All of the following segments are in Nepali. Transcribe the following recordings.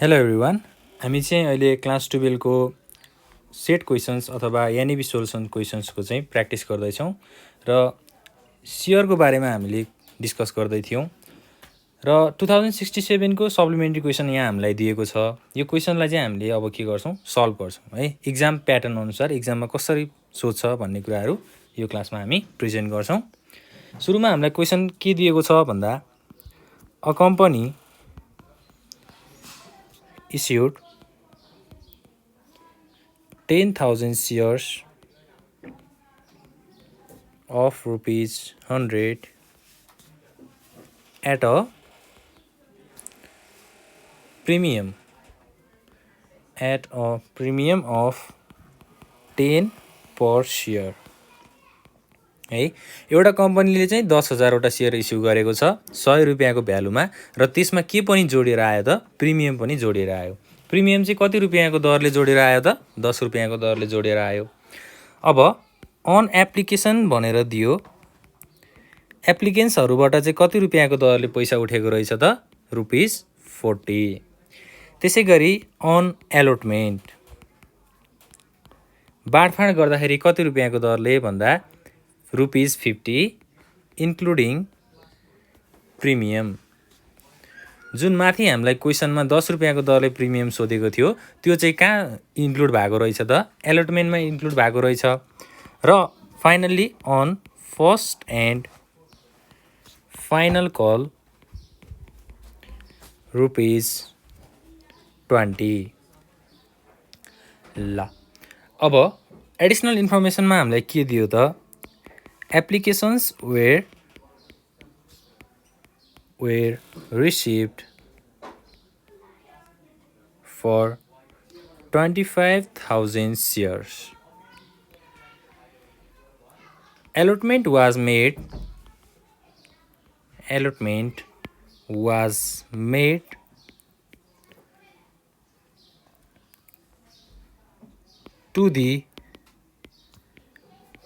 हेलो एभ्रिवान, हामी चाहिँ अहिले क्लास 12 को सेट क्वेसन्स अथवा यानिबी सोल्युसन क्वेसन्सको चाहिँ प्र्याक्टिस गर्दैछौँ र सियरको बारेमा हामीले डिस्कस गर्दै थियौँ र 2067 को सप्लिमेन्ट्री क्वेसन यहाँ हामीलाई दिएको छ। यो क्वेसनलाई चाहिँ हामीले अब के गर्छौँ, सल्भ गर्छौँ है। इक्जाम प्याटर्न अनुसार इक्जाममा कसरी सोध्छ भन्ने कुराहरू यो क्लासमा हामी प्रेजेन्ट गर्छौँ। सुरुमा हामीलाई क्वेसन के दिएको छ भन्दा, a company issued 10,000 shares of ₹100 at a premium of 10 per share है। एउटा कम्पनीले चाहिँ 10,000वटा सेयर इस्यु गरेको छ 100 रुपियाँको भ्यालुमा र त्यसमा के पनि जोडेर आयो त, प्रिमियम पनि जोडेर आयो। प्रिमियम चाहिँ कति रुपियाँको दरले जोडेर आयो त, 10 रुपियाँको दरले जोडेर आयो। अब अन एप्लिकेसन भनेर दियो, एप्लिकेन्ट्सहरूबाट चाहिँ कति रुपियाँको दरले पैसा उठेको रहेछ त, ₹40। त्यसै गरी अन एलोटमेन्ट बाँडफाँड गर्दाखेरि कति रुपियाँको दरले भन्दा ₹50 इन्क्लुडिङ प्रिमियम। जुन माथि हामीलाई क्वेसनमा 10 रुपियाँको दरले प्रिमियम सोधेको थियो त्यो चाहिँ कहाँ इन्क्लुड भएको रहेछ त, एलोटमेन्टमा इन्क्लुड भएको रहेछ। र finally on first and final call ₹20। ल अब एडिसनल इन्फर्मेसनमा हामीलाई के दियो त, applications were received for 25,000 shares. Allotment was made to the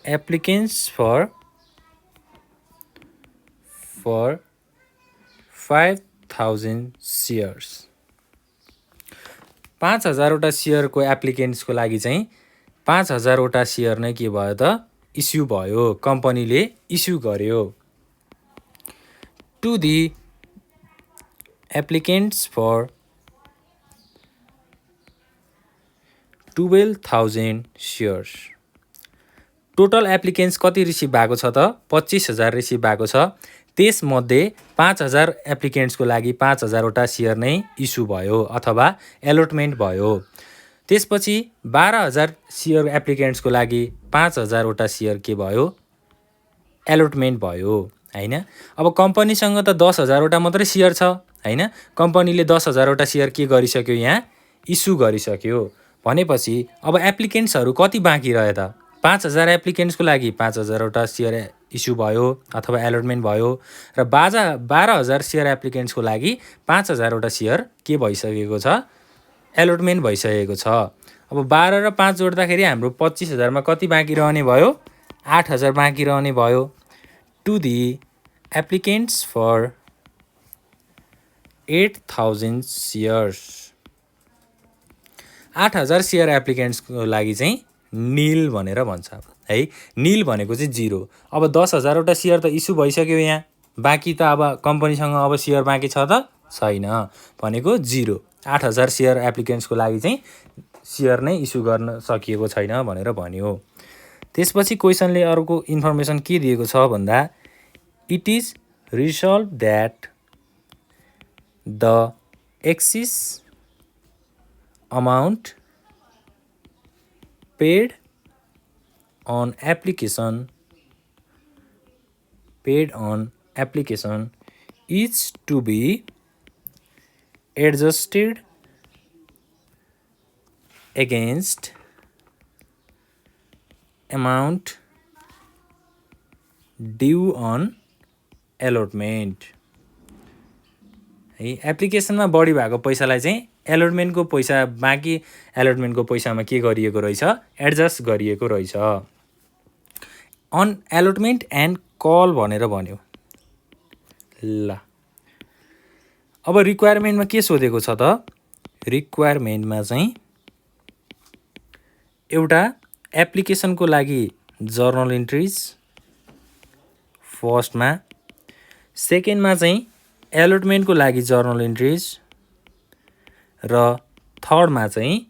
applicants for 5,000 shares। 5,000वटा सेयरको एप्लिकेन्ट्सको लागि चाहिँ 5,000वटा सेयर नै के भयो त, इस्यु भयो, कम्पनीले इस्यु गर्यो। To the applicants for 12,000 shares. Total applicants कति रिसिभ भएको छ त, 25,000 रिसिभ भएको छ। त्यसमध्ये 5,000 एप्लिकेन्ट्सको लागि 5,000वटा सेयर नै इस्यु भयो अथवा एलोटमेन्ट भयो। त्यसपछि 12,000 सेयर एप्लिकेन्ट्सको लागि 5,000वटा सेयर के भयो, एलोटमेन्ट भयो हैन। अब कम्पनीसँग त 10,000वटा मात्रै सेयर छ हैन, कम्पनीले 10,000वटा सेयर के गरिसक्यो, यहाँ इस्यु गरिसक्यो। भनेपछि अब एप्लिकेन्ट्सहरू कति बाँकी रह्यो त, 5,000 एप्लिकेन्ट्सको लागि 5,000वटा सेयर इस्यु भयो अथवा एलोटमेन्ट भयो र 12,000 सेयर एप्लिकेन्ट्सको लागि 5,000वटा सेयर के भइसकेको छ, एलोटमेन्ट भइसकेको छ। अब 12 र 5 जोड्दाखेरि हाम्रो 25,000मा कति बाँकी रहने भयो, 8,000 बाँकी रहने भयो। To the applicants for 8,000 shares. 8,000 share एप्लिकेन्ट्सको लागि चाहिँ नील भनेर भन्छ है। नील भनेको चाहिँ 0। अब 10,000वटा सेयर त इस्यु भइसक्यो, यहाँ बाँकी त अब कम्पनीसँग अब सेयर बाँकी छ त छैन, भनेको 0। 8,000 सेयर एप्लिकेन्ट्सको लागि चाहिँ सेयर नै इस्यु गर्न सकिएको छैन भनेर भन्यो। त्यसपछि क्वेसनले अर्को इन्फर्मेसन के दिएको छ भन्दा, it is resolve that the excess amount paid on application is to be adjusted against amount due on allotment है। एप्लिकेसनमा बढी भएको पैसालाई चाहिँ एलोटमेन्टको पैसा, बाँकी एलोटमेन्टको पैसामा के गरिएको रहेछ, एडजस्ट गरिएको रहेछ। अन एलोटमेन्ट एन्ड कल भनेर भन्यो। ल अब रिक्वायरमेन्टमा के सोधेको छ त, रिक्वायरमेन्टमा चाहिँ एउटा एप्लिकेसनको लागि जर्नल इन्ट्रिज फर्स्टमा, सेकेन्डमा चाहिँ एलोटमेन्टको लागि जर्नल इन्ट्रिज र थर्डमा चाहिँ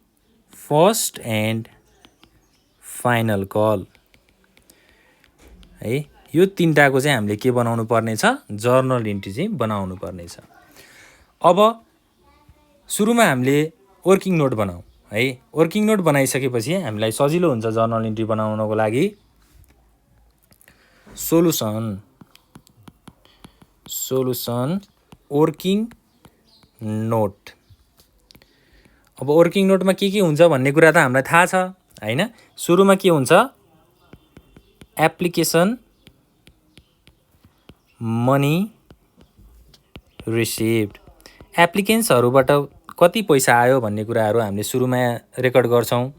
फर्स्ट एन्ड फाइनल कल है। यो तीनटाको चाहिँ हामीले के बनाउनु पर्नेछ, जर्नल इन्ट्री चाहिँ बनाउनु पर्नेछ। अब सुरुमा हामीले वर्किङ नोट बनाऊ है। वर्किङ नोट बनाइसकेपछि हामीलाई सजिलो हुन्छ जर्नल इन्ट्री बनाउनको लागि। Solution working note. अब वर्किङ नोटमा के हुन्छ भन्ने कुरा त हामीलाई थाहा छ हैन। सुरुमा के हुन्छ, एप्लिकेसन मनी रिसिभ्ड, एप्लिकेन्ट्सहरूबाट कति पैसा आयो भन्ने कुराहरू हामीले सुरुमा रेकर्ड गर्छौँ।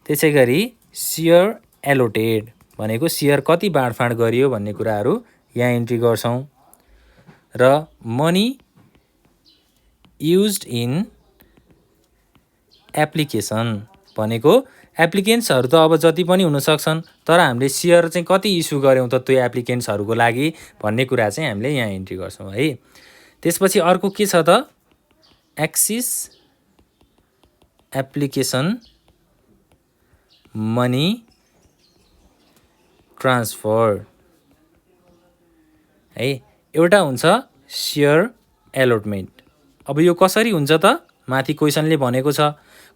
त्यसै गरी सेयर एलोटेड भनेको सेयर कति बाँडफाँड गरियो भन्ने कुराहरू यहाँ इन्ट्री गर्छौँ। र मनी युज्ड इन एप्लिकेसन भनेको एप्लिकेन्ट्सहरू त अब जति पनि हुन सक्छन्, तर हामीले सेयर चाहिँ कति इस्यु गऱ्यौँ त त्यो एप्लिकेन्ट्सहरूको लागि भन्ने कुरा चाहिँ हामीले यहाँ इन्ट्री गर्छौँ है। त्यसपछि अर्को के छ त, एक्सिस एप्लिकेसन मनी ट्रान्सफर है। एउटा हुन्छ सेयर एलोटमेन्ट। अब यो कसरी हुन्छ त, माथि क्वेसनले भनेको छ।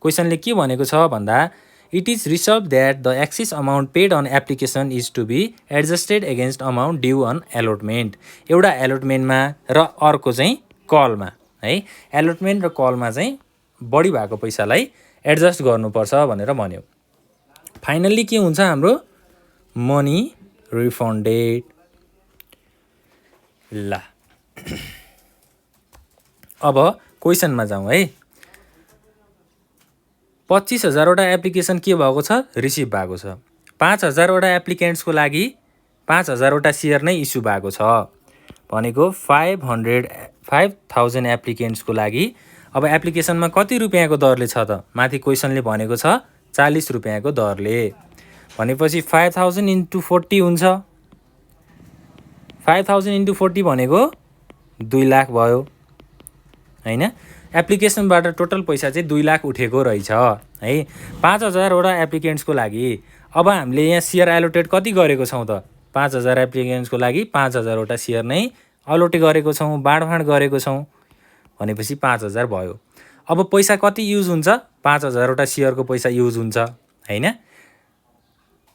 क्वेसनले के भनेको छ भन्दा, it is reserve that the excess amount paid on application is to be adjusted against amount due on allotment. एउटा एलोटमेन्टमा र अर्को चाहिँ कलमा है। एलोटमेन्ट र कलमा चाहिँ बढी भएको पैसालाई एडजस्ट गर्नुपर्छ भनेर भन्यो। फाइनल्ली के हुन्छ हाम्रो, मनी रिफन्डेड। ल अब क्वेसनमा जाउँ है। 25,000वटा एप्लिकेसन के भएको छ, रिसिभ भएको छ। 5,000वटा एप्लिकेन्ट्सको लागि 5,000वटा सेयर नै इस्यु भएको छ भनेको 5,000 एप्लिकेन्ट्सको लागि। अब एप्लिकेसनमा कति रुपियाँको दरले छ त, माथि क्वेसनले भनेको छ 40 रुपियाँको दरले। भनेपछि 5,000 × 40 हुन्छ। 5,000 × 40 भनेको 2 लाख भयो हैन। एप्लिकेसनबाट टोटल पैसा चाहिँ 2 लाख उठेको रहेछ है। 5,000वटा एप्लिकेन्ट्सको लागि अब हामीले यहाँ सेयर एलोटेड कति गरेको छौँ त, 5,000 एप्लिकेन्ट्सको लागि 5,000वटा सेयर नै अलोटे गरेको छौँ, बाँडफाँड गरेको छौँ भनेपछि 5,000 भयो। अब पैसा कति युज हुन्छ, 5,000वटा सेयरको पैसा युज हुन्छ हैन।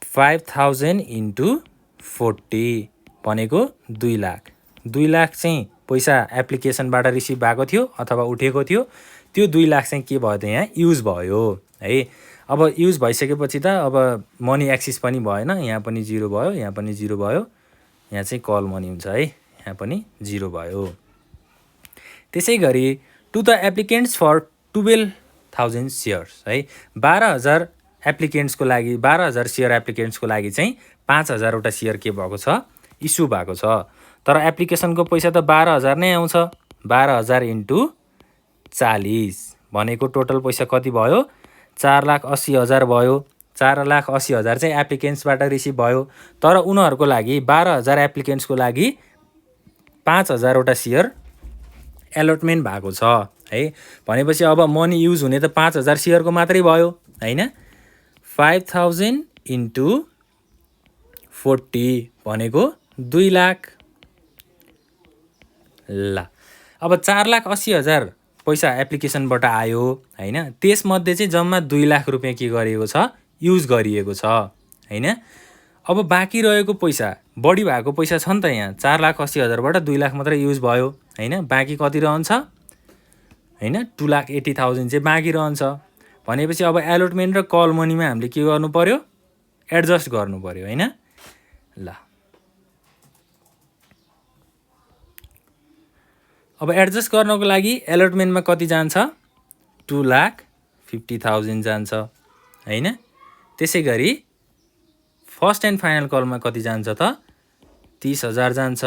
5,000 × 40 भनेको 2 लाख। 2 लाख चाहिँ पैसा एप्लिकेसनबाट रिसिभ भएको थियो अथवा उठेको थियो। त्यो 2 लाख चाहिँ के भयो त, यहाँ युज भयो है। अब युज भइसकेपछि त अब मनी एक्सिस पनि भएन, यहाँ पनि 0 भयो, यहाँ पनि 0 भयो, यहाँ चाहिँ कल मनी हुन्छ है, यहाँ पनि 0 भयो। त्यसै गरी to the applicants for 12,000 shares है। 12,000 एप्लिकेन्ट्सको लागि, 12,000 सेयर एप्लिकेन्ट्सको लागि चाहिँ 5,000वटा सेयर के भएको छ, इस्यु भएको छ। तर एप्लिकेसनको पैसा त 12,000 नै आउँछ। 12,000 × 40 भनेको टोटल पैसा कति भयो, 4,80,000 भयो। 4,80,000 चाहिँ एप्लिकेन्ट्सबाट रिसिभ भयो। तर उनीहरूको लागि 12,000 एप्लिकेन्ट्सको लागि 5,000वटा सेयर एलोटमेन्ट भएको छ है। भनेपछि अब मनी युज हुने त 5,000 सेयरको मात्रै भयो हैन। 5,000 × 40 भनेको 2 लाख। ल अब 4,80,000 पैसा एप्लिकेसनबाट आयो हैन। त्यसमध्ये चाहिँ जम्मा 2 लाख रुपियाँ के गरिएको छ, युज गरिएको छ हैन। अब बाँकी रहेको पैसा, बढी भएको पैसा छ नि त यहाँ, 4,80,000बाट 2 लाख मात्रै युज भयो हैन। बाँकी कति रहन्छ हैन, 2,80,000 चाहिँ बाँकी रहन्छ। भनेपछि अब एलोटमेन्ट र कल मनीमा हामीले के गर्नु पर्यो, एडजस्ट गर्नु पर्यो हैन। ल अब एडजस्ट गर्नको लागि एलोटमेन्टमा कति जान्छ, 2,50,000 जान्छ हैन। त्यसै गरी फर्स्ट एन्ड फाइनल कलमा कति जान्छ त, 30,000 जान्छ।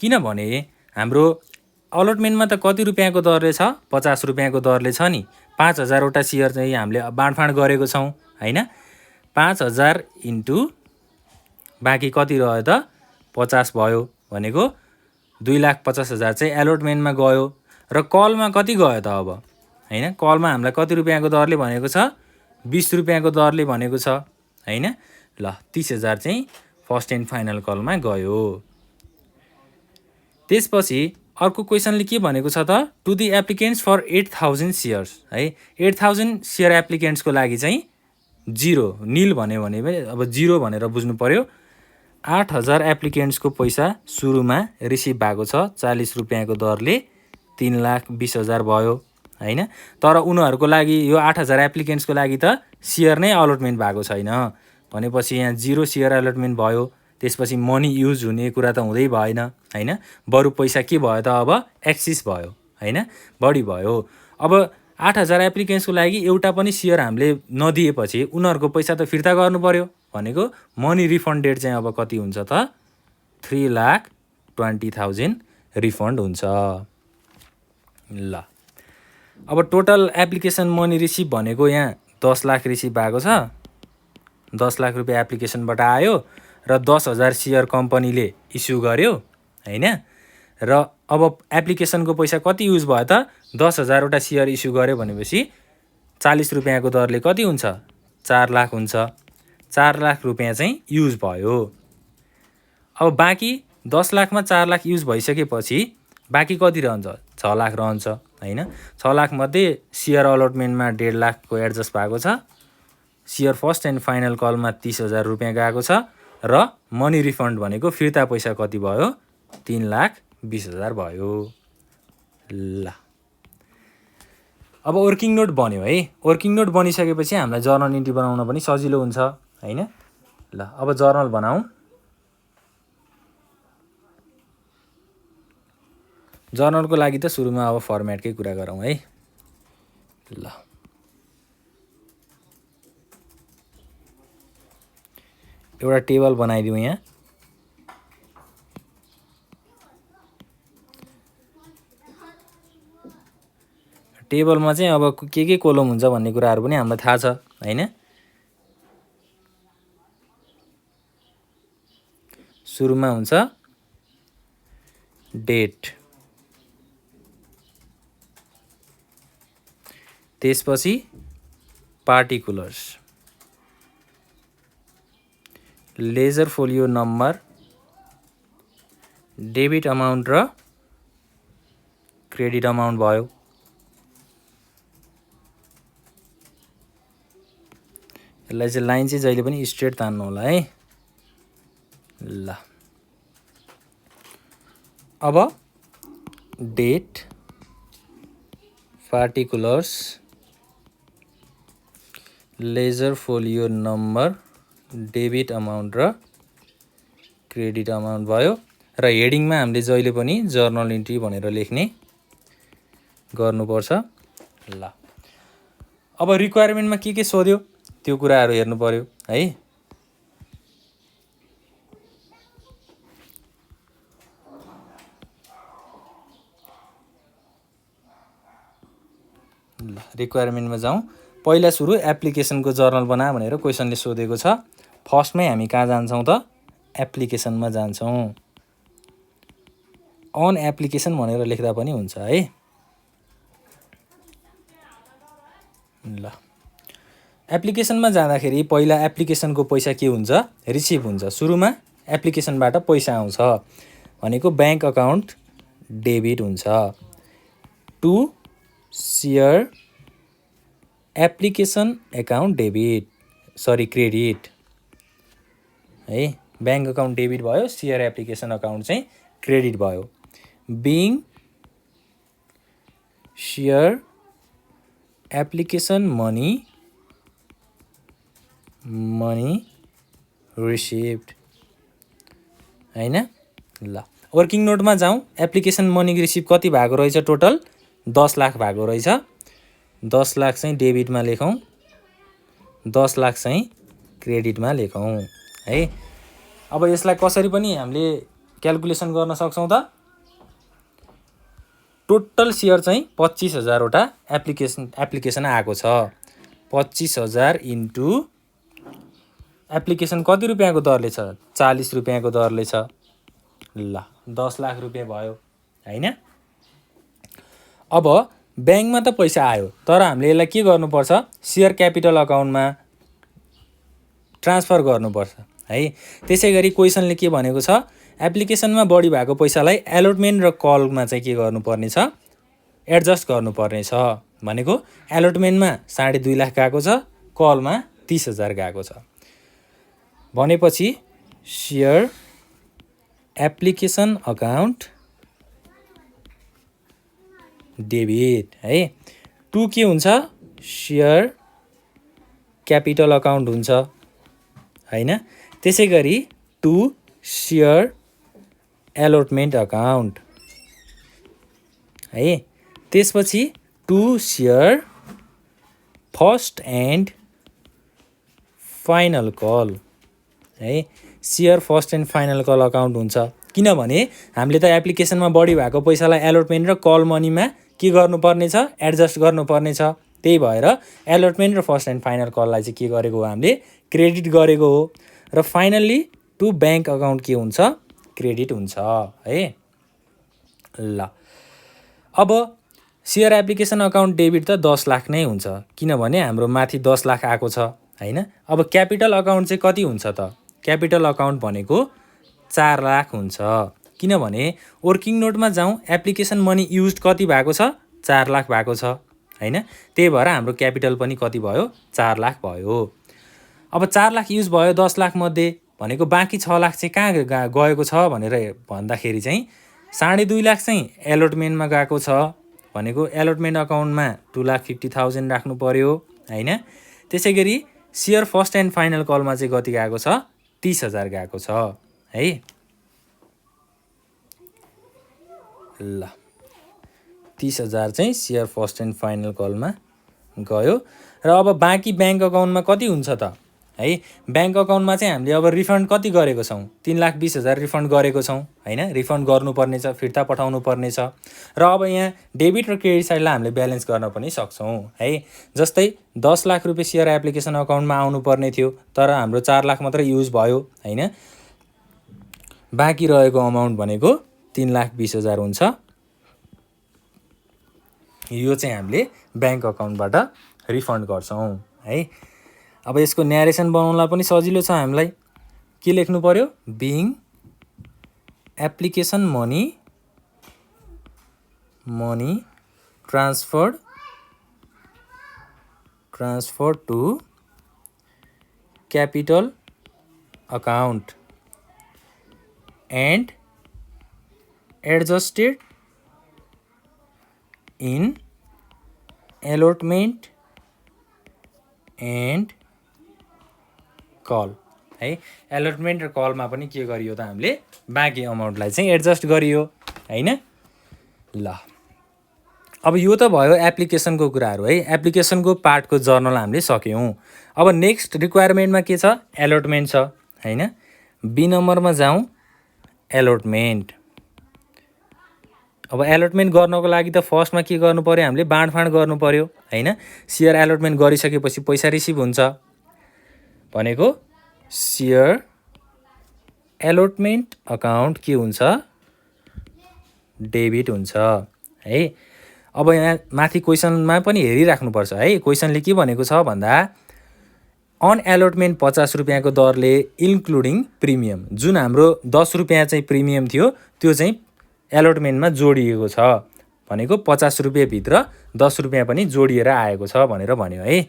किनभने हाम्रो अलटमेन्टमा त कति रुपियाँको दरले छ? 50 रुपियाँको दरले छ नि। 5000 वटा सेयर चाहिँ हामीले बाँडफाँड गरेको छौँ हैन। 5000 इन्टु बाँकी कति रह्यो त? 50 भयो भनेको 2,50,000 चाहिँ एलोटमेन्टमा गयो। र कलमा कति गयो त अब हैन? कलमा हामीलाई कति रुपियाँको दरले भनेको छ? 20 रुपियाँको दरले भनेको छ हैन। ल 30,000 चाहिँ फर्स्ट एन्ड फाइनल कलमा गयो। त्यसपछि अर्को क्वेसनले के भनेको छ त? To the applicants for 8000 shares है। 8000 सेयर एप्लिकेन्ट्सको लागि चाहिँ 0 निल भन्यो भने अब 0 भनेर बुझ्नु पर्यो। 8000 एप्लिकेन्ट्सको पैसा सुरुमा रिसिभ भएको छ 40 रुपियाँको दरले 3,20,000 भयो हैन। तर उनीहरूको लागि यो 8000 एप्लिकेन्ट्सको लागि त सेयर नै अलटमेन्ट भएको छैन भनेपछि यहाँ 0 सेयर अलटमेन्ट भयो। त्यसपछि मनी युज हुने कुरा त हुँदै भएन हैन। बरु पैसा के भयो त अब? एक्सिस भयो हैन, बढी भयो। अब 8000 एप्लिकेन्ट्सको लागि एउटा पनि सेयर हामीले नदिएपछि उनीहरूको पैसा त फिर्ता गर्नु पर्यो भनेको मनी रिफन्डेड चाहिँ अब कति हुन्छ त? 3,20,000 रिफन्ड हुन्छ। ल अब टोटल एप्लिकेसन मनी रिसिभ भनेको यहाँ 10 लाख रिसिभ भएको छ। 10 लाख रुपियाँ एप्लिकेसनबाट आयो र 10,000 सेयर कम्पनीले इस्यु गर्यो हैन। र अब एप्लिकेसनको पैसा कति युज भयो त? 10,000 वटा सेयर इस्यु गर्यो भनेपछि 40 रुपियाँको दरले कति हुन्छ? 4 लाख हुन्छ। 4 लाख रुपियाँ चाहिँ युज भयो। अब बाँकी 10 लाखमा 4 लाख युज भइसकेपछि बाँकी कति रहन्छ? 6 लाख रहन्छ हैन। 6 लाख मध्ये सेयर अलटमेन्टमा 1.5 लाखको एडजस्ट भएको छ। सेयर फर्स्ट एन्ड फाइनल कलमा 30,000 रुपियाँ गएको छ र मनी रिफन्ड भनेको फिर्ता पैसा कति भयो? 3,20,000 भयो। ल अब वर्किङ नोट बन्यो है। वर्किङ नोट बनिसकेपछि हामीलाई जर्नल इन्ट्री बनाउन पनि सजिलो हुन्छ हैन। ल अब जर्नल बनाऊ। जर्नलको लागि त सुरुमा अब फर्मेटकै कुरा गरौँ है। ल एउटा टेबल बनाइदिउँ यहाँ। टेबलमा चाहिँ अब के कोलम हुन्छ भन्ने कुराहरू पनि हामीलाई थाहा छ हैन। सुरुमा हुन्छ डेट, त्यसपछि particulars, ledger folio number, debit amount र क्रेडिट अमाउन्ट भयो। यसलाई चाहिँ लाइन चाहिँ जहिले पनि स्ट्रेट तान्नु होला है। ल अब date, particulars, ledger folio number, debit amount र क्रेडिट अमाउन्ट भयो। र हेडिङमा हामीले जहिले पनि जर्नल इन्ट्री भनेर लेख्ने गर्नुपर्छ। ल अब रिक्वायरमेन्टमा के सोध्यो त्यो कुराहरू हेर्नु पर्यो है। ल रिक्वायरमेन्टमा जाउँ। पहिला सुरु एप्लिकेसनको जर्नल बना भनेर क्वेसनले सोधेको छ। फर्स्टमै हामी कहाँ जान्छौँ त? एप्लिकेसनमा जान्छौँ। अन एप्लिकेसन भनेर लेख्दा पनि हुन्छ है। ल एप्लिकेसनमा जाँदाखेरि पहिला एप्लिकेसनको पैसा के हुन्छ? रिसिभ हुन्छ। सुरुमा एप्लिकेसनबाट पैसा आउँछ भनेको ब्याङ्क अकाउन्ट डेबिट हुन्छ। To share application account debit credit है। ब्याङ्क अकाउन्ट डेबिट भयो, सेयर एप्लिकेसन अकाउन्ट चाहिँ क्रेडिट भयो। Being share application money received हैन। ल वर्किङ नोटमा जाउँ। एप्लिकेसन मनी रिसिभ कति भएको रहेछ? टोटल 10 लाख भएको रहेछ। 10 लाख चाहिँ डेबिटमा लेखौँ, 10 लाख चाहिँ क्रेडिटमा लेखौँ है। अब यसलाई कसरी पनि हामीले क्याल्कुलेसन गर्न सक्छौँ त? टोटल सेयर चाहिँ 25,000वटा एप्लिकेसन आएको छ। 25,000 इन्टु एप्लिकेसन कति रुपियाँको दरले छ? 40 रुपियाँको दरले छ। ल 10 लाख रुपियाँ भयो हैन। अब ब्याङ्कमा त पैसा आयो, तर हामीले यसलाई के गर्नुपर्छ? सेयर क्यापिटल अकाउन्टमा ट्रान्सफर गर्नुपर्छ है। त्यसै गरी क्वेसनले के भनेको छ? एप्लिकेसनमा बढी भएको पैसालाई एलोटमेन्ट र कलमा चाहिँ के गर्नुपर्ने छ? एडजस्ट गर्नुपर्ने छ। भनेको एलोटमेन्टमा 2.5 लाख गएको छ, कलमा 30,000 गएको छ। भनेपछि सेयर एप्लिकेसन अकाउन्ट डेबिट है। 2 के हुन्छ? सेयर क्यापिटल अकाउन्ट हुन्छ हैन। त्यसै गरी 2 सेयर एलोटमेन्ट अकाउन्ट है। त्यसपछि 2 share first and final call है। Share first and final call account हुन्छ, किनभने हामीले त एप्लिकेसनमा बढी भएको पैसालाई एलोटमेन्ट र कल मनीमा के गर्नुपर्ने छ? एडजस्ट गर्नुपर्ने छ। त्यही भएर एलोटमेन्ट र फर्स्ट एन्ड फाइनल कललाई चाहिँ के गरेको हो? हामीले क्रेडिट गरेको हो। र फाइनल्ली 2 ब्याङ्क अकाउन्ट के हुन्छ? क्रेडिट हुन्छ है। ल अब सेयर एप्लिकेसन अकाउन्ट डेबिट त 10 लाख नै हुन्छ, किनभने हाम्रो माथि 10 लाख आएको छ हैन। अब क्यापिटल अकाउन्ट चाहिँ कति हुन्छ त? क्यापिटल अकाउन्ट भनेको 4 लाख हुन्छ, किनभने वर्किङ नोटमा जाउँ, एप्लिकेसन मनी युज कति भएको छ? 4 लाख भएको छ हैन। त्यही भएर हाम्रो क्यापिटल पनि कति भयो? 4 लाख भयो। अब 4 लाख युज भयो 10 लाख मध्ये, भनेको बाँकी 6 लाख चाहिँ कहाँ गएको छ भनेर भन्दाखेरि चाहिँ 2.5 लाख चाहिँ एलोटमेन्टमा गएको छ। भनेको एलोटमेन्ट अकाउन्टमा 2,50,000 राख्नु पर्यो हैन। त्यसै गरी सेयर फर्स्ट एन्ड फाइनल कलमा चाहिँ कति गएको छ? 30,000 गएको छ है। ल 30,000 चाहिँ सेयर फर्स्ट एन्ड फाइनल कलमा गयो। र अब बाँकी ब्याङ्क अकाउन्टमा कति हुन्छ त है? ब्याङ्क अकाउन्टमा चाहिँ हामीले अब रिफन्ड कति गरेको छौँ? 3,20,000 रिफन्ड गरेको छौँ हैन। रिफन्ड गर्नुपर्ने छ, फिर्ता पठाउनु पर्ने छ। र अब यहाँ डेबिट र क्रेडिट साइडलाई हामीले ब्यालेन्स गर्न पनि सक्छौँ है। जस्तै 10 लाख रुपियाँ सेयर एप्लिकेसन अकाउन्टमा आउनुपर्ने थियो, तर हाम्रो 4 लाख मात्रै युज भयो हैन। बाँकी रहेको अमाउन्ट भनेको 3,20,000 हुन्छ। यो चाहिँ हामीले ब्याङ्क अकाउन्टबाट रिफन्ड गर्छौँ है। अब यसको न्यारेसन बनाउनलाई पनि सजिलो छ हामीलाई। के लेख्नु पर्यो? Being application money transfer to capital account and adjusted in allotment and call है। एलोटमेन्ट र कलमा पनि के गरियो त? हामीले बाँकी अमाउन्टलाई चाहिँ एडजस्ट गरियो हैन। ल अब यो त भयो एप्लिकेसनको कुराहरू है। एप्लिकेसनको पार्टको जर्नल हामीले सक्यौँ। अब नेक्स्ट रिक्वायरमेन्टमा के छ? एलोटमेन्ट छ हैन। बी नम्बरमा जाउँ, एलोटमेन्ट। अब एलोटमेन्ट गर्नको लागि त फर्स्टमा के गर्नु पर्यो? हामीले बाँडफाँड गर्नु पर्यो हैन। सेयर एलोटमेन्ट गरिसकेपछि पैसा रिसिभ हुन्छ। भनेको सेयर एलोटमेन्ट अकाउन्ट के हुन्छ? डेबिट हुन्छ है। अब यहाँ माथि क्वेसनमा पनि हेरिराख्नुपर्छ है। क्वेसनले के भनेको छ भन्दा अन एलोटमेन्ट 50 रुपियाँको दरले इन्क्लुडिङ प्रिमियम, जुन हाम्रो 10 रुपियाँ चाहिँ प्रिमियम थियो त्यो चाहिँ एलोटमेन्टमा जोडिएको छ। भनेको 50 रुपियाँ भित्र 10 रुपियाँ पनि जोडिएर आएको छ भनेर भन्यो है।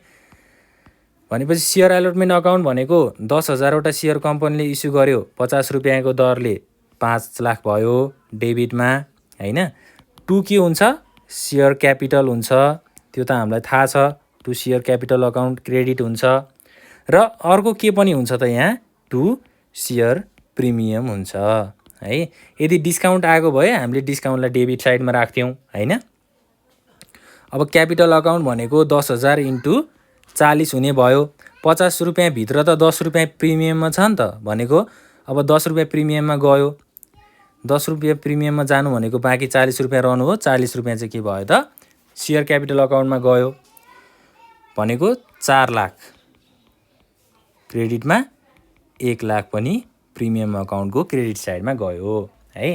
भनेपछि सेयर एलोटमेन्ट अकाउन्ट भनेको 10,000वटा सेयर कम्पनीले इस्यु गर्यो, 50 रुपियाँको दरले 5 लाख भयो डेबिटमा हैन। 2 के हुन्छ? सेयर क्यापिटल हुन्छ, त्यो त हामीलाई थाहा छ। 2 सेयर क्यापिटल अकाउन्ट क्रेडिट हुन्छ। र अर्को के पनि हुन्छ त यहाँ? 2 सेयर प्रिमियम हुन्छ है। यदि डिस्काउन्ट आएको भए हामीले डिस्काउन्टलाई डेबिट साइडमा राख्थ्यौँ हैन। अब क्यापिटल अकाउन्ट भनेको 10,000 इन्टु 40 हुने भयो। 50 रुपियाँ भित्र त 10 रुपियाँ प्रिमियममा छ नि त। भनेको अब 10 रुपियाँ प्रिमियममा गयो। 10 रुपियाँ प्रिमियममा जानु भनेको बाँकी 40 रुपियाँ रहनु हो। 40 रुपियाँ चाहिँ के भयो त सेयर क्यापिटल अकाउन्टमा गयो भनेको 4 लाख क्रेडिटमा 1 लाख पनि प्रिमियम अकाउन्टको क्रेडिट साइडमा गयो है।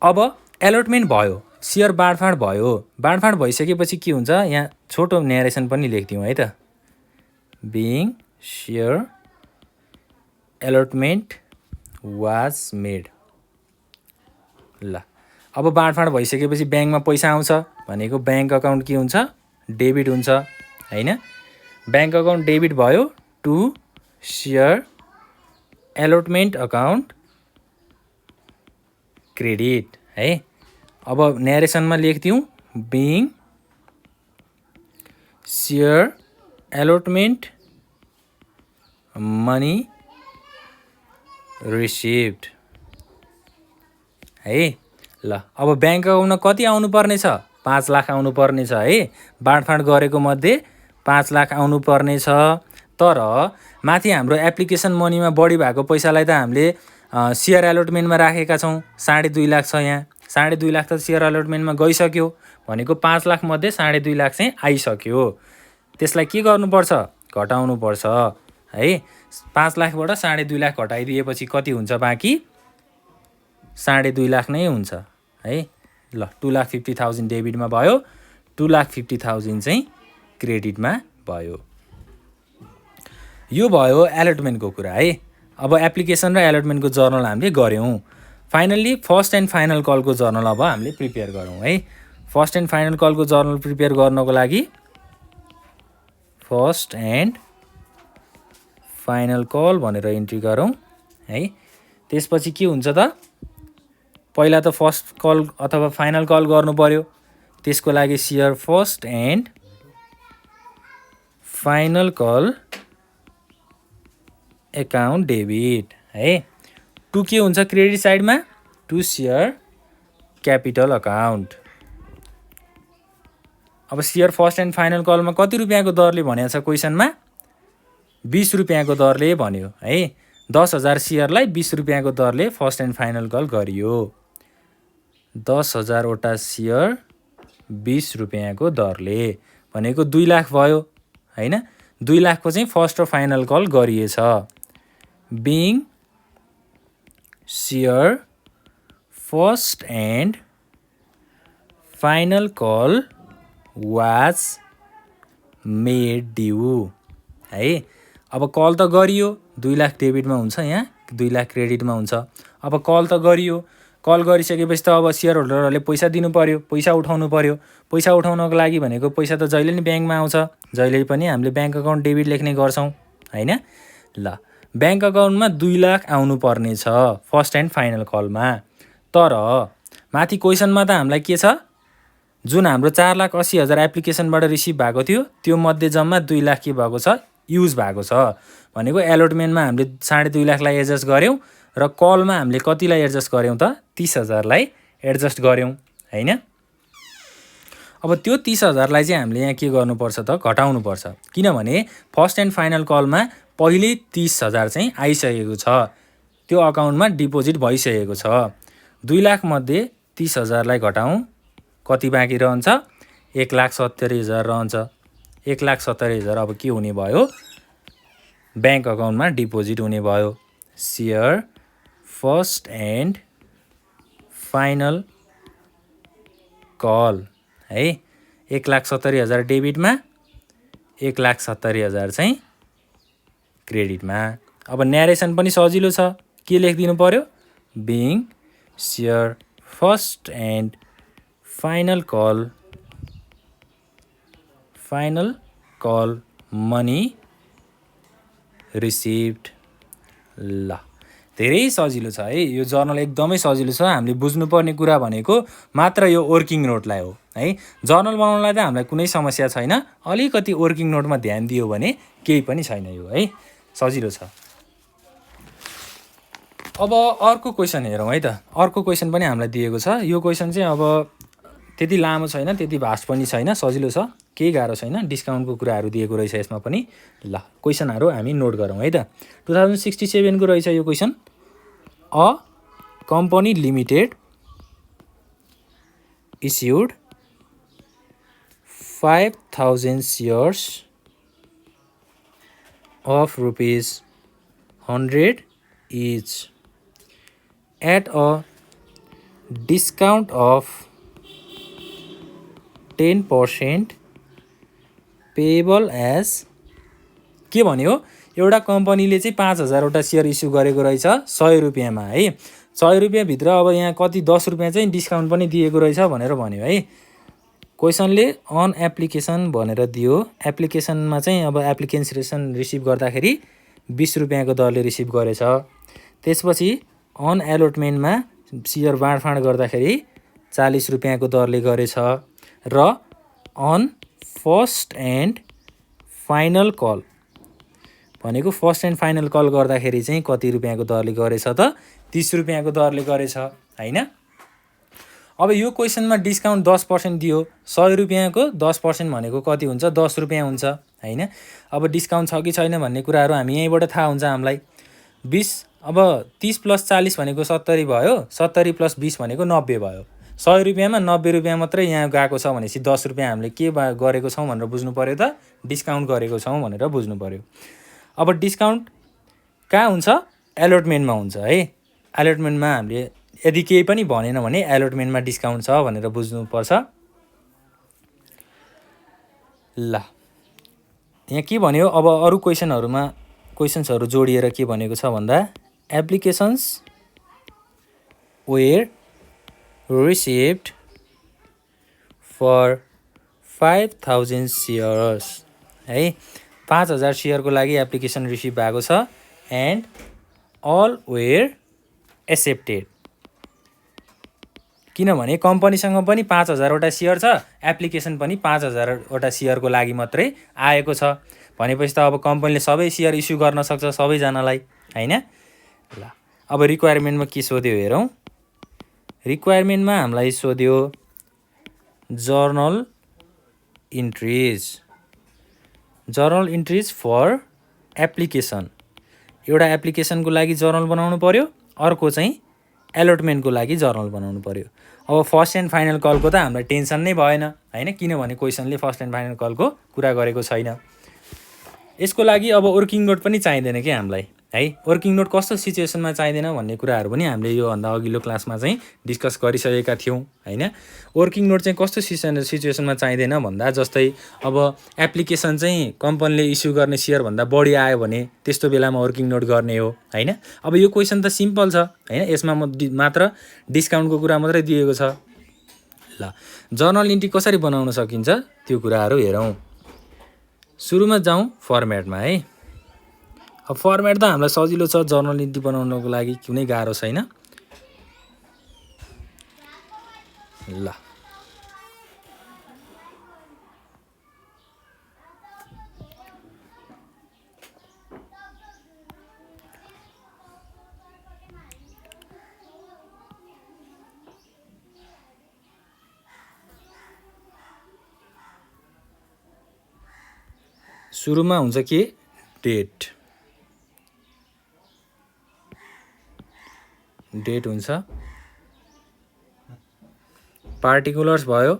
अब एलोटमेन्ट भयो, सेयर बाँडफाँड भयो। बाँडफाँड भइसकेपछि के हुन्छ, यहाँ छोटो न्यारेसन पनि लेख्दिउँ है त। Being share allotment was made. ल अब बाँडफाँड भइसकेपछि ब्याङ्कमा पैसा आउँछ भनेको ब्याङ्क अकाउन्ट के हुन्छ, डेबिट हुन्छ हैन। ब्याङ्क अकाउन्ट डेबिट भयो to share allotment account credit है। अब न्यारेसनमा लेख्दिउँ being share allotment money received है। ल अब ब्याङ्क अकाउन्टमा कति आउनुपर्ने छ, 5 लाख आउनुपर्ने छ है। बाँडफाँड गरेको मध्ये 5 लाख आउनुपर्ने छ। तर माथि हाम्रो एप्लिकेसन मनीमा बढी भएको पैसालाई त हामीले सेयर एलोटमेन्टमा राखेका छौँ। 2.5 लाख छ यहाँ। 2.5 लाख त सेयर एलोटमेन्टमा गइसक्यो भनेको 5 लाख मध्ये 2.5 लाख चाहिँ आइसक्यो। त्यसलाई के गर्नुपर्छ, घटाउनुपर्छ है। 5 लाखबाट 2.5 लाख घटाइदिएपछि कति हुन्छ बाँकी, 2.5 लाख नै हुन्छ है। ल 2,50,000 डेबिटमा भयो, 2,50,000 चाहिँ क्रेडिटमा भयो। यो भयो एलोटमेन्टको कुरा है। अब एप्लिकेसन र एलोटमेन्टको जर्नल हामीले गऱ्यौँ। फाइनल्ली फर्स्ट एन्ड फाइनल कलको जर्नल अब हामीले प्रिपेयर गरौँ है। फर्स्ट एन्ड फाइनल कलको जर्नल प्रिपेयर गर्नको लागि फर्स्ट एन्ड फाइनल कल भनेर इन्ट्री गरौँ है। त्यसपछि के हुन्छ त, पहिला त फर्स्ट कल अथवा फाइनल कल गर्नु पर्यो। त्यसको लागि share first and final call account debit है। टु के हुन्छ क्रेडिट साइडमा, टु सेयर क्यापिटल अकाउन्ट। अब सेयर फर्स्ट एन्ड फाइनल कलमा कति रुपियाँको दरले भनेको छ क्वेसनमा, 20 रुपियाँको दरले भन्यो है। 10,000 सेयरलाई 20 रुपियाँको दरले फर्स्ट एन्ड फाइनल कल गरियो। 10,000 वटा सेयर 20 रुपियाँको दरले भनेको 2 लाख भयो हैन। 2 लाखको चाहिँ फर्स्ट र फाइनल कल गरिएछ। Being share first and final call was made due है। अब कल त गरियो, 2 लाख डेबिटमा हुन्छ यहाँ, 2 लाख क्रेडिटमा हुन्छ। अब कल त गरियो, कल गरिसकेपछि त अब सेयर होल्डरहरूले पैसा दिनु पर्यो, पैसा उठाउनु पर्यो। पैसा उठाउनको लागि भनेको पैसा त जहिले नि ब्याङ्कमा आउँछ, जहिले पनि हामीले ब्याङ्क अकाउन्ट डेबिट लेख्ने गर्छौँ हैन। ल ब्याङ्क अकाउन्टमा 2 लाख आउनुपर्ने छ फर्स्ट एन्ड फाइनल कलमा। तर माथि क्वेसनमा त हामीलाई के छ, जुन हाम्रो 4,80,000 एप्लिकेसनबाट रिसिभ भएको थियो त्यो मध्ये जम्मा 2 लाख के भएको छ, युज भएको छ भनेको एलोटमेन्टमा हामीले 2.5 लाखलाई एडजस्ट गऱ्यौँ र कलमा हामीले कतिलाई एडजस्ट गऱ्यौँ त, 30,000लाई एडजस्ट गऱ्यौँ हैन। अब त्यो 30,000लाई चाहिँ हामीले यहाँ के गर्नुपर्छ त, घटाउनुपर्छ। किनभने फर्स्ट एन्ड फाइनल कलमा पहिले 30,000 चाहिँ आइसकेको छ, त्यो अकाउन्टमा डिपोजिट भइसकेको छ। 2 लाख मध्ये 30,000लाई घटाउँ, कति बाँकी रहन्छ, 1,70,000 रहन्छ। 1,70,000 अब के हुने भयो, ब्याङ्क अकाउन्टमा डिपोजिट हुने भयो। Share first and final call है। 1,70,000 डेबिटमा, 1,70,000 चाहिँ क्रेडिटमा। अब न्यारेसन पनि सजिलो छ, के लेखिदिनु पर्यो, being share first and final call money received. ल धेरै सजिलो छ है यो जर्नल, एकदमै सजिलो छ। हामीले बुझ्नुपर्ने कुरा भनेको मात्र यो वर्किङ नोटलाई हो है। जर्नल बनाउनलाई त हामीलाई कुनै समस्या छैन, अलिकति वर्किङ नोटमा ध्यान दियो भने केही पनि छैन यो है, सजिलो छ। अब अर्को क्वेसन हेरौँ है त। अर्को क्वेसन पनि हामीलाई दिएको छ। यो क्वेसन चाहिँ अब त्यति लामो छैन, त्यति भास्ट पनि छैन, सजिलो छ, केही गाह्रो छैन। डिस्काउन्टको कुराहरू दिएको रहेछ यसमा पनि। ल क्वेसनहरू हामी नोट गरौँ है त। 2067 को रहेछ यो question. A company limited issued 5,000 shares of rupees 100 each at a discount of 10% payable as के भन्यो एउटा कम्पनीले चाहिँ 5,000वटा सेयर इस्यु गरेको रहेछ 100 रुपियाँमा है 100 रुपियाँभित्र अब यहाँ कति 10 रुपियाँ चाहिँ डिस्काउन्ट पनि दिएको रहेछ भनेर भन्यो है क्वेसनले अन एप्लिकेसन भनेर दियो एप्लिकेसनमा चाहिँ अब एप्लिकेसन रिसिभ गर्दाखेरि 20 रुपियाँको दरले रिसिभ गरेछ त्यसपछि अन एलोटमेन्टमा सेयर बाँडफाँड गर्दाखेरि 40 रुपियाँको दरले गरेछ र on first and final call भनेको फर्स्ट एन्ड फाइनल कल गर्दाखेरि चाहिँ कति रुपियाँको दरले गरेछ त 30 रुपियाँको दरले गरेछ हैन अब यो क्वेसनमा डिस्काउन्ट 10% दियो 100 रुपियाँको 10% भनेको कति हुन्छ 10 रुपियाँ हुन्छ हैन अब डिस्काउन्ट छ कि छैन भन्ने कुराहरू हामी यहीँबाट थाहा हुन्छ हामीलाई 20 अब 30 + 40 भनेको 70 भयो 70 + 20 भनेको 90 भयो 100 रुपियाँमा 90 रुपियाँ मात्रै यहाँ गएको छ भनेपछि 10 रुपियाँ हामीले के गरेको छौँ भनेर बुझ्नु पर्यो त डिस्काउन्ट गरेको छौँ भनेर बुझ्नु पर्यो अब डिस्काउन्ट कहाँ हुन्छ एलोटमेन्टमा हुन्छ है एलोटमेन्टमा हामीले यदि केही पनि भनेन भने एलोटमेन्टमा डिस्काउन्ट छ भनेर बुझ्नुपर्छ ल यहाँ के भन्यो अब अरु क्वेशन्सहरु जोडिएर के भनेको छ भन्दा applications where received for 5,000 shares है 5,000 सेयरको लागि एप्लिकेसन रिसिभ भएको छ एन्ड अल वेयर एक्सेप्टेड किनभने कम्पनीसँग पनि 5,000 वटा सेयर छ एप्लिकेसन पनि 5,000 वटा सेयरको लागि मात्रै आएको छ भनेपछि त अब कम्पनीले सबै सेयर इस्यु गर्न सक्छ सबैजनालाई हैन ल अब रिक्वायरमेन्टमा के सोध्यो हेरौं रिक्वायरमेन्टमा हामीलाई सोध्यो जर्नल इन्ट्रिज फर एप्लिकेसन एउटा एप्लिकेसनको लागि जर्नल बनाउनु पर्यो अर्को चाहिँ एलोटमेन्टको लागि जर्नल बनाउनु पर्यो अब फर्स्ट एन्ड फाइनल कलको त हामीलाई टेन्सन नै भएन हैन किनभने क्वेशनले फर्स्ट एन्ड फाइनल कलको कुरा गरेको छैन यसको लागि अब वर्किङ नोट पनि चाहिदैन के हामीलाई है वर्किङ नोट कस्तो सिचुएसनमा चाहिदैन भन्ने कुराहरु पनि हामीले यो भन्दा अघिल्लो क्लासमा चाहिँ डिस्कस गरिसकेका थियौं हैन वर्किङ नोट चाहिँ कस्तो सिचुएसनमा चाहिदैन भन्दा जस्तै अब एप्लिकेसन चाहिँ कम्पनीले इस्यु गर्ने शेयर भन्दा बढी आयो भने त्यस्तो बेलामा वर्किङ नोट गर्ने हो हैन अब यो क्वेशन त सिम्पल छ हैन यसमा मात्र डिस्काउन्टको कुरा मात्रै दिएको छ ल जर्नल इन्ट्री कसरी बनाउन सकिन्छ त्यो कुराहरु हेरौं सुरुमा जाउँ फर्मेटमा है अब फर्मेट त हामीलाई सजिलो छ जर्नल इन्ट्री बनाउनको लागि कुनै गाह्रो छैन ल सुरुमा हुन्छ के डेट हुन्छ पार्टिकुलर्स भयो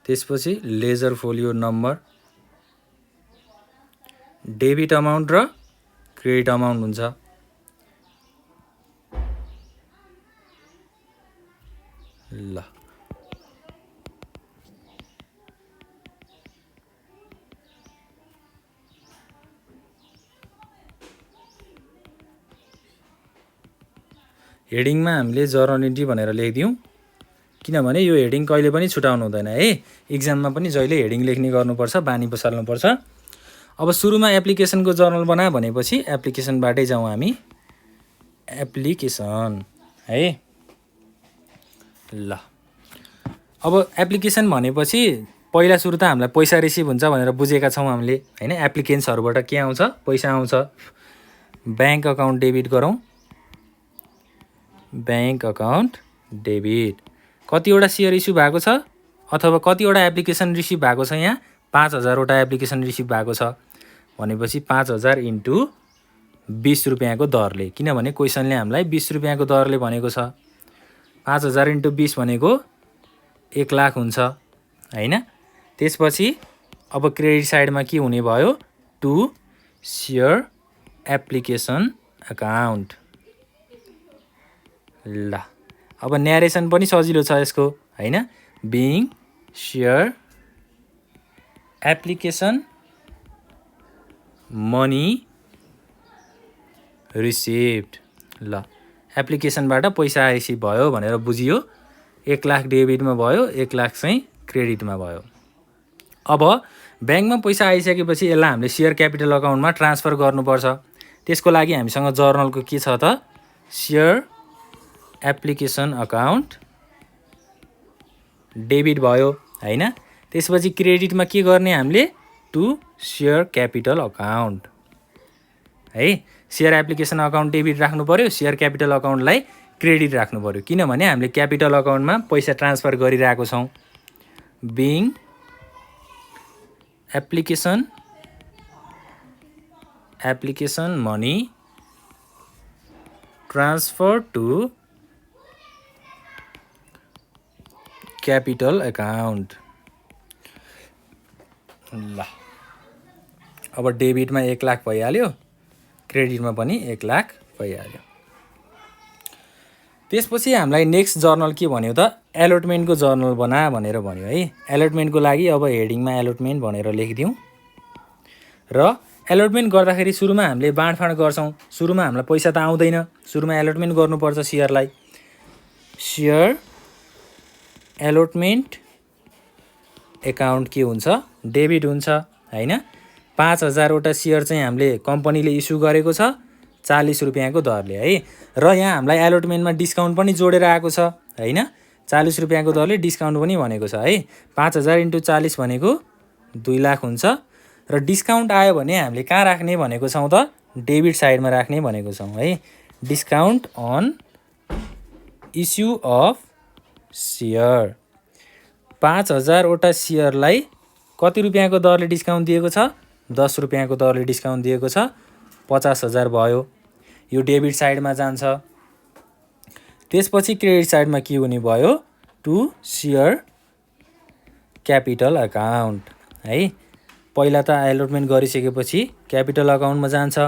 त्यसपछि laser folio number debit amount र क्रेडिट अमाउन्ट हुन्छ ल हेडिङमा हामीले जर्नल इन्ट्री भनेर लेखिदियौं किनभने यो हेडिङ कहिले पनि छुटाउनु हुँदैन है एक्जाममा पनि जहिले हेडिङ लेख्ने गर्नुपर्छ बानी बसाल्नुपर्छ अब सुरुमा एप्लिकेसनको जर्नल बना भनेपछि एप्लिकेसनबाटै जाउँ हामी एप्लिकेसन है ल अब एप्लिकेसन भनेपछि पहिला सुरु त हामीलाई पैसा रिसिभ हुन्छ भनेर बुझेका छौं हामीले हैन एप्लिकेन्ट्सहरुबाट के आउँछ पैसा आउँछ बैंक अकाउन्ट डेबिट गरौँ बैंक अकाउन्ट डेबिट कतिवटा शेयर इस्यु भएको छ अथवा कतिवटा एप्लिकेसन रिसिभ भएको छ यहाँ 5000 वटा एप्लिकेसन रिसिभ भएको छ भनेपछि 5000 इन्टु 20 रुपियाँको दरले, किनभने क्वेसनले हामीलाई 20 रुपियाँको दरले भनेको छ। 5000 इन्टु 20 भनेको 1 लाख हुन्छ हैन। त्यसपछि अब क्रेडिट साइडमा के हुने भयो, टु सेयर एप्लिकेसन अकाउन्ट। ल अब न्यारेसन पनि सजिलो छ यसको हैन, being share application money received. ल एप्लिकेसनबाट पैसा रिसिभ भयो भनेर बुझियो। 1 लाख डेबिटमा भयो, 1 लाख चाहिँ क्रेडिटमा भयो। अब ब्याङ्कमा पैसा आइसकेपछि यसलाई हामीले सेयर क्यापिटल अकाउन्टमा ट्रान्सफर गर्नुपर्छ। त्यसको लागि हामीसँग जर्नलको के छ त, सेयर एप्लिकेसन अकाउन्ट डेबिट भयो हैन। त्यसपछि क्रेडिटमा के गर्ने हामीले, टु सेयर क्यापिटल अकाउन्ट है। सेयर एप्लिकेसन अकाउन्ट डेबिट राख्नु पर्यो, सेयर क्यापिटल अकाउन्टलाई क्रेडिट राख्नु पर्यो, किनभने हामीले क्यापिटल अकाउन्टमा पैसा ट्रान्सफर गरिरहेको छौँ। Being application money transfer to capital account. ल अब डेबिटमा 1 लाख भइहाल्यो, क्रेडिटमा पनि 1 लाख भइहाल्यो। त्यसपछि हामीलाई नेक्स्ट जर्नल के भन्यो त, एलोटमेन्टको जर्नल बना भनेर भन्यो है। एलोटमेन्टको लागि अब हेडिङमा एलोटमेन्ट भनेर लेखिदिउँ। र एलोटमेन्ट गर्दाखेरि सुरुमा हामीले बाँडफाँड गर्छौँ। सुरुमा हामीलाई पैसा त आउँदैन, सुरुमा एलोटमेन्ट गर्नुपर्छ सेयरलाई। सेयर एलोटमेन्ट एकाउन्ट के हुन्छ, डेबिट हुन्छ हैन। 5000 वटा सेयर चाहिँ हामीले कम्पनीले इस्यु गरेको छ 40 रुपियाँको दरले है। र यहाँ हामीलाई एलोटमेन्टमा डिस्काउन्ट पनि जोडेर आएको छ हैन। 40 रुपियाँको दरले डिस्काउन्ट पनि भनेको छ है। 5000 इन्टु 40 भनेको 2 लाख हुन्छ। र डिस्काउन्ट आयो भने हामीले कहाँ राख्ने भनेको छौँ त, डेबिट साइडमा राख्ने भनेको छौँ है। Discount on issue of share. 5000 वटा सेयरलाई कति रुपियाँको दरले डिस्काउन्ट दिएको छ, 10 रुपियाँको दरले डिस्काउन्ट दिएको छ, 50,000 भयो। यो डेबिट साइडमा जान्छ। त्यसपछि क्रेडिट साइडमा के हुने भयो, टु सेयर क्यापिटल अकाउन्ट है। पहिला त एलोटमेन्ट गरिसकेपछि क्यापिटल अकाउन्टमा जान्छ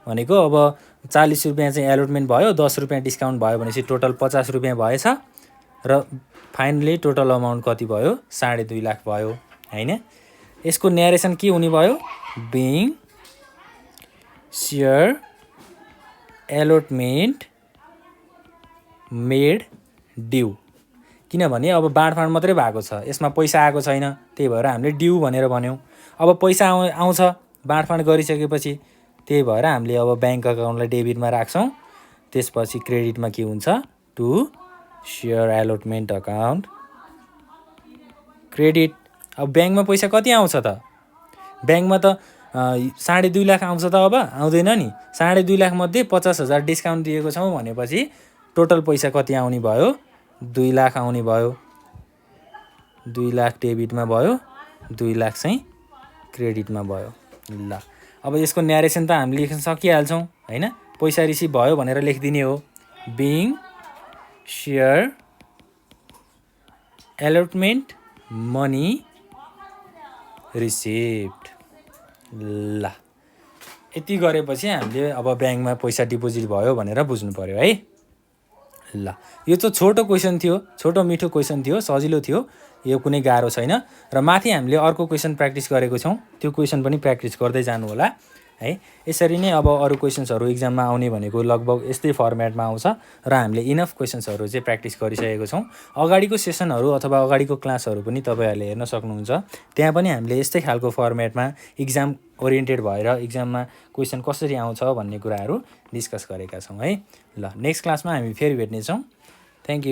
भनेको अब 40 रुपियाँ चाहिँ एलोटमेन्ट भयो, 10 रुपियाँ डिस्काउन्ट भयो भनेपछि टोटल 50 रुपियाँ भएछ। र फाइनली टोटल अमाउन्ट कति भयो, 2.5 लाख भयो हैन। यसको न्यारेसन के हुने भयो, being share allotment made due. किनभने अब बाँडफाँड मात्रै भएको छ, यसमा पैसा आएको छैन, त्यही भएर हामीले ड्यू भनेर भन्यौँ। अब पैसा आउँछ बाँडफाँड गरिसकेपछि, त्यही भएर हामीले अब ब्याङ्क अकाउन्टलाई डेबिटमा राख्छौँ। त्यसपछि क्रेडिटमा के हुन्छ, to share allotment account credit. अब ब्याङ्कमा पैसा कति आउँछ त, ब्याङ्कमा त 2.5 लाख आउँछ त, अब आउँदैन नि। 2.5 लाख मध्ये 50,000 डिस्काउन्ट दिएको छौँ भनेपछि टोटल पैसा कति आउने भयो, 2 लाख आउने भयो। 2 लाख डेबिटमा भयो, 2 लाख चाहिँ क्रेडिटमा भयो। ल अब यसको न्यारेसन त हामी लेख्न सकिहाल्छौँ हैन। पैसा रिसिभ भयो भनेर लेखिदिने हो, being share allotment money received. ल यति गरेपछि हामीले अब ब्याङ्कमा पैसा डिपोजिट भयो भनेर बुझ्नु पर्यो है। ल यो त छोटो क्वेसन थियो, छोटो मिठो क्वेसन थियो, सजिलो थियो, यो कुनै गाह्रो छैन। र माथि हामीले अर्को क्वेसन प्र्याक्टिस गरेको छौँ, त्यो क्वेसन पनि प्र्याक्टिस गर्दै जानु होला है। यसरी नै अब अरू क्वेसन्सहरू इक्जाममा आउने भनेको लगभग यस्तै फर्मेटमा आउँछ। र हामीले इनफ क्वेसन्सहरू चाहिँ प्र्याक्टिस गरिसकेको छौँ। अगाडिको सेसनहरू अथवा अगाडिको क्लासहरू पनि तपाईँहरूले हेर्न सक्नुहुन्छ। त्यहाँ पनि हामीले यस्तै खालको फर्मेटमा इक्जाम ओरिएन्टेड भएर इक्जाममा क्वेसन कसरी आउँछ भन्ने कुराहरू डिस्कस गरेका छौँ है। ल नेक्स्ट क्लासमा हामी फेरि भेट्नेछौँ। Thank you.